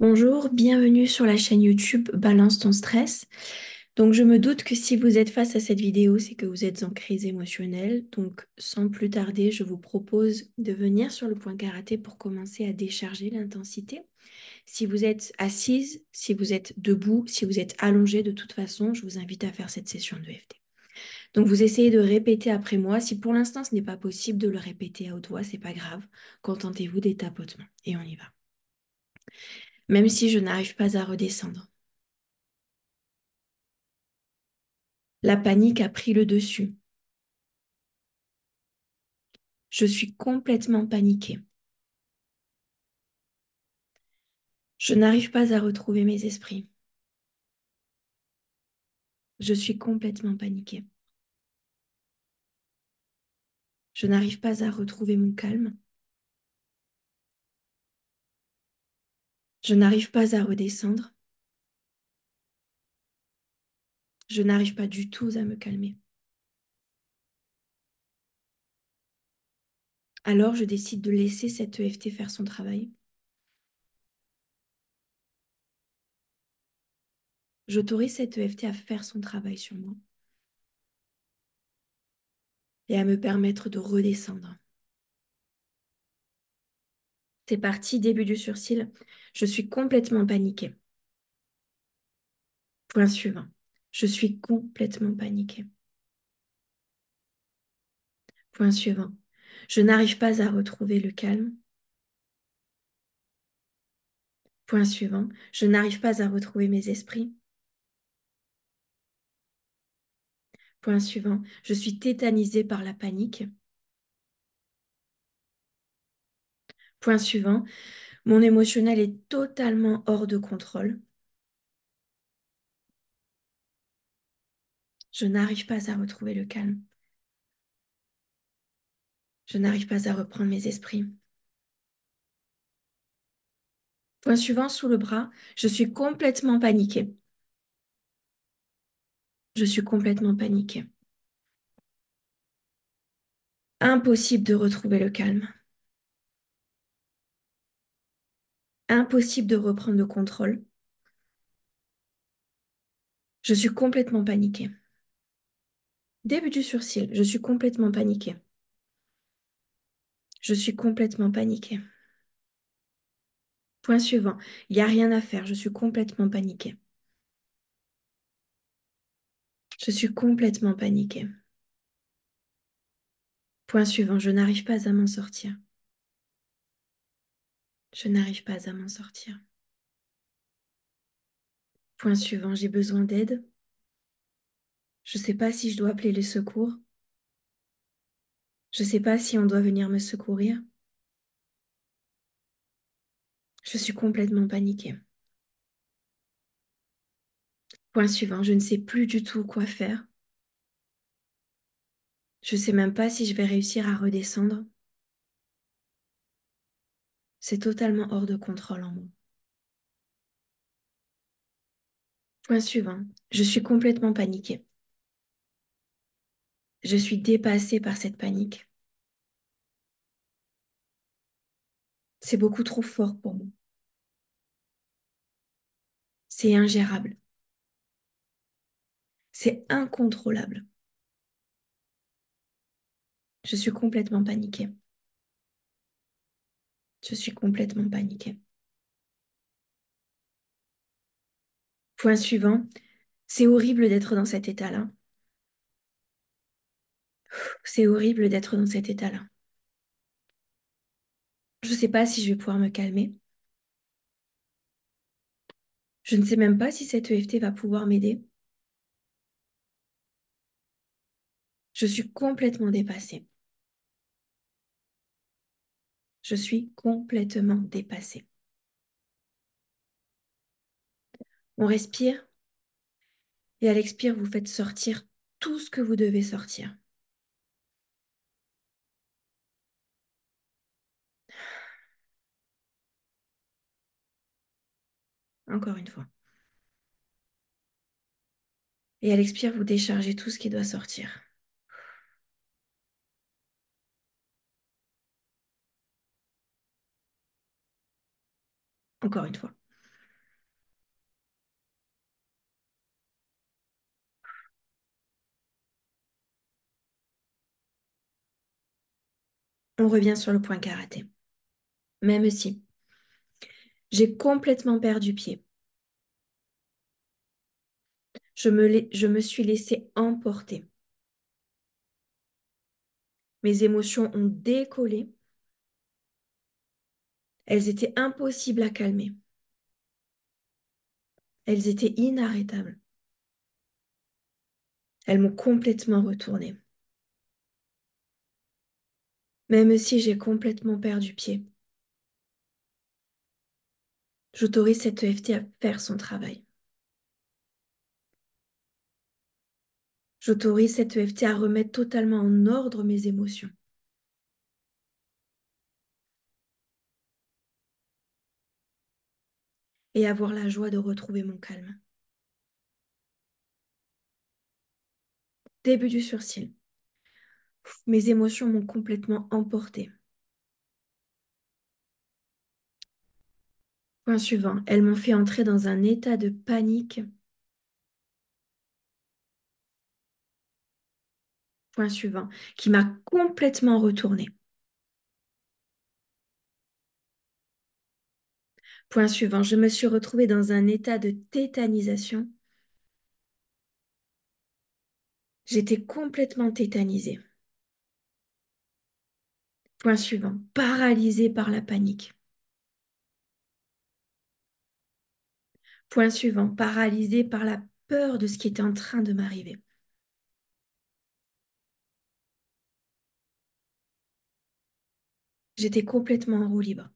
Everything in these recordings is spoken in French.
Bonjour, bienvenue sur la chaîne YouTube Balance ton stress. Donc je me doute que si vous êtes face à cette vidéo, c'est que vous êtes en crise émotionnelle. Donc sans plus tarder, je vous propose de venir sur le point karaté pour commencer à décharger l'intensité. Si vous êtes assise, si vous êtes debout, si vous êtes allongé, de toute façon, je vous invite à faire cette session de EFT. Donc vous essayez de répéter après moi. Si pour l'instant ce n'est pas possible de le répéter à haute voix, c'est pas grave. Contentez-vous des tapotements et on y va. Même si je n'arrive pas à redescendre. La panique a pris le dessus. Je suis complètement paniquée. Je n'arrive pas à retrouver mes esprits. Je suis complètement paniquée. Je n'arrive pas à retrouver mon calme. Je n'arrive pas à redescendre. Je n'arrive pas du tout à me calmer. Alors je décide de laisser cette EFT faire son travail. J'autorise cette EFT à faire son travail sur moi et à me permettre de redescendre. C'est parti, début du sursil. Je suis complètement paniquée. Point suivant. Je suis complètement paniquée. Point suivant. Je n'arrive pas à retrouver le calme. Point suivant. Je n'arrive pas à retrouver mes esprits. Point suivant. Je suis tétanisée par la panique. Point suivant. Mon émotionnel est totalement hors de contrôle. Je n'arrive pas à retrouver le calme. Je n'arrive pas à reprendre mes esprits. Point suivant, sous le bras, je suis complètement paniquée. Je suis complètement paniquée. Impossible de retrouver le calme. Impossible de reprendre le contrôle. Je suis complètement paniquée. Début du sursil, je suis complètement paniquée. Je suis complètement paniquée. Point suivant, il n'y a rien à faire, je suis complètement paniquée. Je suis complètement paniquée. Point suivant, je n'arrive pas à m'en sortir. Je n'arrive pas à m'en sortir. Point suivant, j'ai besoin d'aide. Je ne sais pas si je dois appeler les secours. Je ne sais pas si on doit venir me secourir. Je suis complètement paniquée. Point suivant, je ne sais plus du tout quoi faire. Je ne sais même pas si je vais réussir à redescendre. C'est totalement hors de contrôle en moi. Point suivant, je suis complètement paniquée. Je suis dépassée par cette panique. C'est beaucoup trop fort pour moi. C'est ingérable. C'est incontrôlable. Je suis complètement paniquée. Je suis complètement paniquée. Point suivant, c'est horrible d'être dans cet état-là. C'est horrible d'être dans cet état-là. Je ne sais pas si je vais pouvoir me calmer. Je ne sais même pas si cette EFT va pouvoir m'aider. Je suis complètement dépassée. Je suis complètement dépassée. On respire et à l'expire, vous faites sortir tout ce que vous devez sortir. Encore une fois. Et à l'expire, vous déchargez tout ce qui doit sortir. Encore une fois. On revient sur le point karaté. Même si j'ai complètement perdu pied, je me suis laissée emporter. Mes émotions ont décollé. Elles étaient impossibles à calmer. Elles étaient inarrêtables. Elles m'ont complètement retournée. Même si j'ai complètement perdu pied, j'autorise cette EFT à faire son travail. J'autorise cette EFT à remettre totalement en ordre mes émotions. Et avoir la joie de retrouver mon calme. Début du sursil. Mes émotions m'ont complètement emportée. Point suivant, elles m'ont fait entrer dans un état de panique. Point suivant, qui m'a complètement retournée. Point suivant, je me suis retrouvée dans un état de tétanisation. J'étais complètement tétanisée. Point suivant, paralysée par la panique. Point suivant, paralysée par la peur de ce qui était en train de m'arriver. J'étais complètement en roue libre.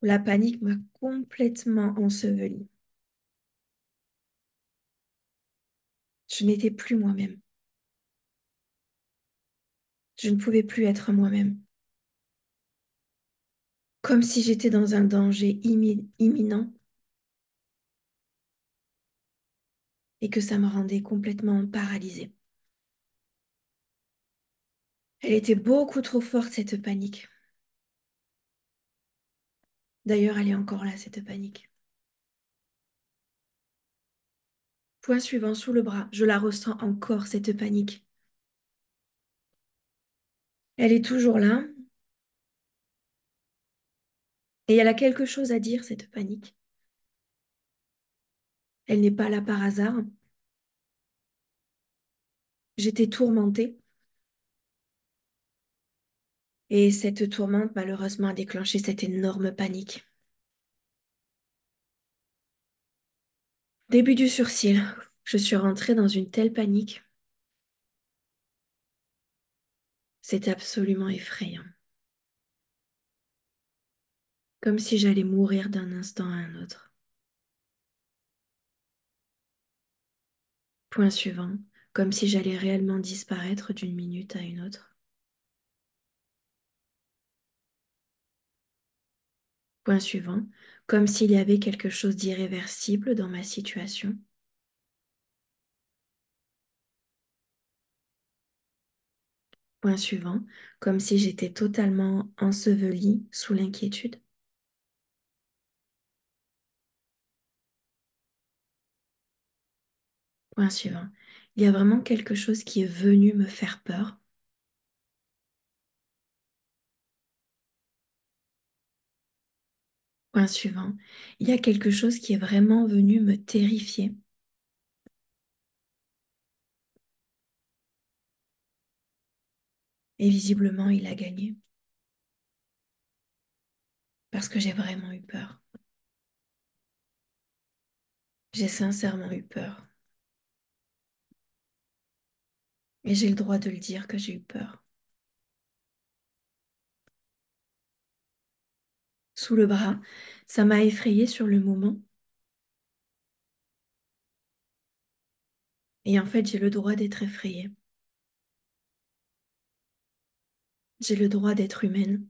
La panique m'a complètement ensevelie. Je n'étais plus moi-même. Je ne pouvais plus être moi-même. Comme si j'étais dans un danger imminent et que ça me rendait complètement paralysée. Elle était beaucoup trop forte, cette panique. D'ailleurs, elle est encore là, cette panique. Point suivant, sous le bras, je la ressens encore, cette panique. Elle est toujours là et elle a quelque chose à dire, cette panique. Elle n'est pas là par hasard. J'étais tourmentée et cette tourmente, malheureusement, a déclenché cette énorme panique. Début du sursil, je suis rentrée dans une telle panique. C'est absolument effrayant. Comme si j'allais mourir d'un instant à un autre. Point suivant, comme si j'allais réellement disparaître d'une minute à une autre. Point suivant, comme s'il y avait quelque chose d'irréversible dans ma situation. Point suivant, comme si j'étais totalement ensevelie sous l'inquiétude. Point suivant, il y a vraiment quelque chose qui est venu me faire peur. Point suivant, il y a quelque chose qui est vraiment venu me terrifier. Et visiblement, il a gagné. Parce que j'ai vraiment eu peur. J'ai sincèrement eu peur. Et j'ai le droit de le dire que j'ai eu peur. Sous le bras, ça m'a effrayée sur le moment. Et en fait, j'ai le droit d'être effrayée. J'ai le droit d'être humaine.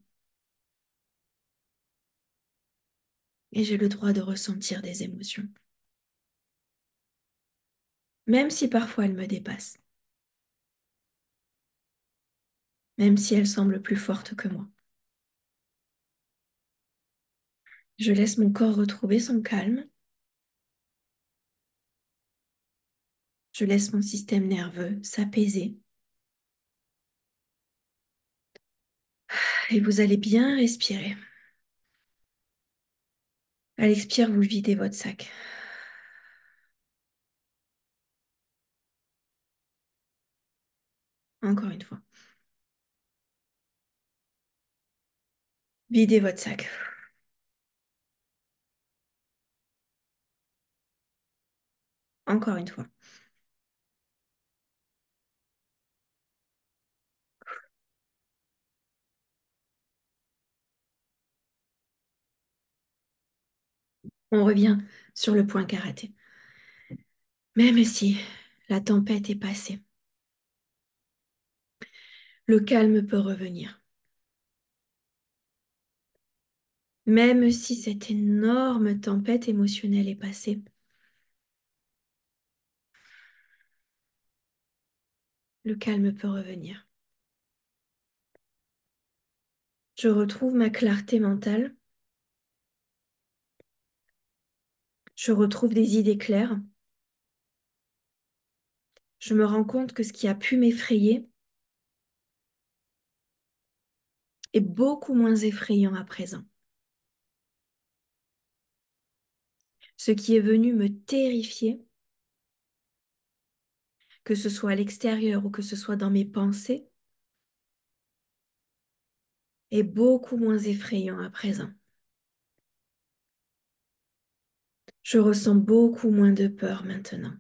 Et j'ai le droit de ressentir des émotions. Même si parfois elles me dépassent. Même si elles semblent plus fortes que moi. Je laisse mon corps retrouver son calme. Je laisse mon système nerveux s'apaiser. Et vous allez bien respirer. À l'expire, vous videz votre sac. Encore une fois. Videz votre sac. Encore une fois. On revient sur le point karaté. Même si la tempête est passée, le calme peut revenir. Même si cette énorme tempête émotionnelle est passée, le calme peut revenir. Je retrouve ma clarté mentale. Je retrouve des idées claires. Je me rends compte que ce qui a pu m'effrayer est beaucoup moins effrayant à présent. Ce qui est venu me terrifier, que ce soit à l'extérieur ou que ce soit dans mes pensées, est beaucoup moins effrayant à présent. Je ressens beaucoup moins de peur maintenant.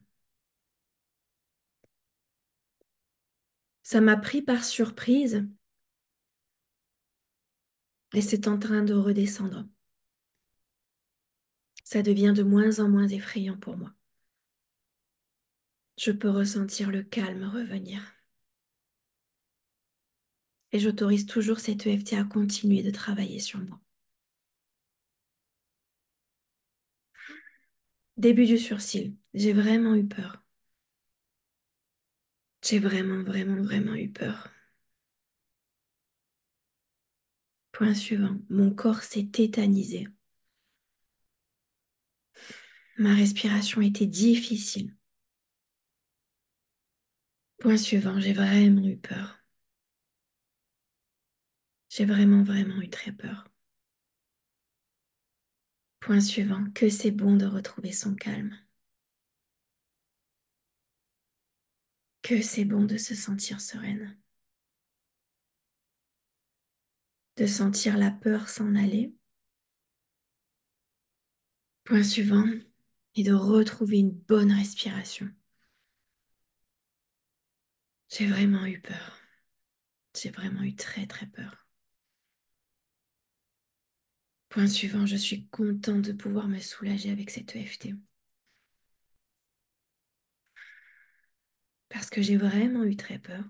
Ça m'a pris par surprise et c'est en train de redescendre. Ça devient de moins en moins effrayant pour moi. Je peux ressentir le calme revenir. Et j'autorise toujours cette EFT à continuer de travailler sur moi. Début du sursil, j'ai vraiment eu peur. J'ai vraiment eu peur. Point suivant, mon corps s'est tétanisé. Ma respiration était difficile. Point suivant, j'ai vraiment eu peur. J'ai vraiment eu très peur. Point suivant, que c'est bon de retrouver son calme. Que c'est bon de se sentir sereine. De sentir la peur s'en aller. Point suivant, et de retrouver une bonne respiration. J'ai vraiment eu peur. J'ai vraiment eu très peur. Point suivant, je suis contente de pouvoir me soulager avec cette EFT. Parce que j'ai vraiment eu très peur.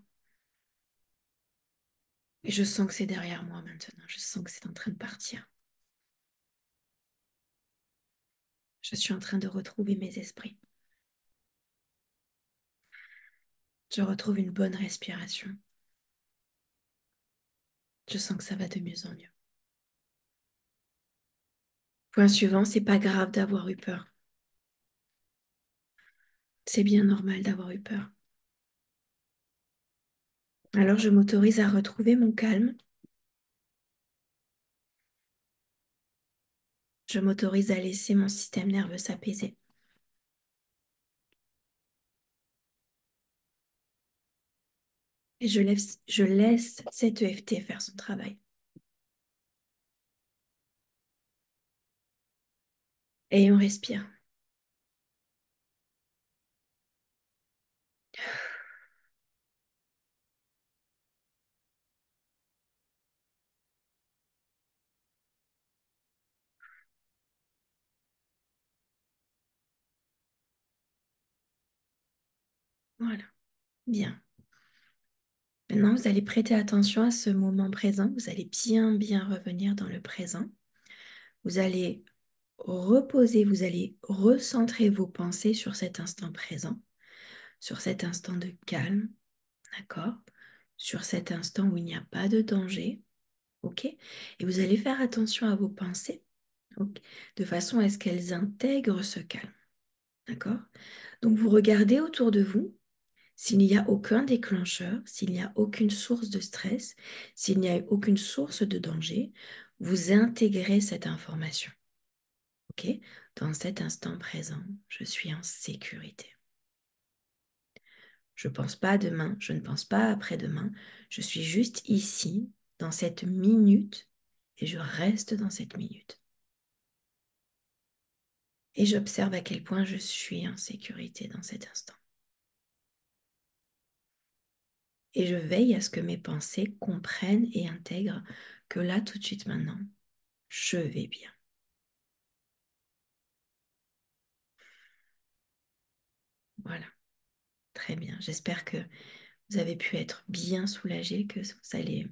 Et je sens que c'est derrière moi maintenant. Je sens que c'est en train de partir. Je suis en train de retrouver mes esprits. Je retrouve une bonne respiration. Je sens que ça va de mieux en mieux. Point suivant, c'est pas grave d'avoir eu peur. C'est bien normal d'avoir eu peur. Alors je m'autorise à retrouver mon calme. Je m'autorise à laisser mon système nerveux s'apaiser. Et je laisse cette EFT faire son travail. Et on respire. Voilà, bien. Maintenant, vous allez prêter attention à ce moment présent. Vous allez bien revenir dans le présent. Vous allez reposer, vous allez recentrer vos pensées sur cet instant présent, sur cet instant de calme, d'accord? Sur cet instant où il n'y a pas de danger, ok? Et vous allez faire attention à vos pensées, ok? De façon à ce qu'elles intègrent ce calme, d'accord? Donc vous regardez autour de vous. S'il n'y a aucun déclencheur, s'il n'y a aucune source de stress, s'il n'y a aucune source de danger, vous intégrez cette information. OK? Dans cet instant présent, je suis en sécurité. Je ne pense pas à demain, je ne pense pas à après-demain. Je suis juste ici, dans cette minute, et je reste dans cette minute. Et j'observe à quel point je suis en sécurité dans cet instant. Et je veille à ce que mes pensées comprennent et intègrent que là, tout de suite maintenant, je vais bien. Voilà, très bien. J'espère que vous avez pu être bien soulagé, que vous allez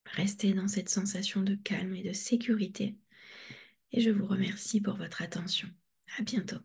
rester dans cette sensation de calme et de sécurité. Et je vous remercie pour votre attention. À bientôt.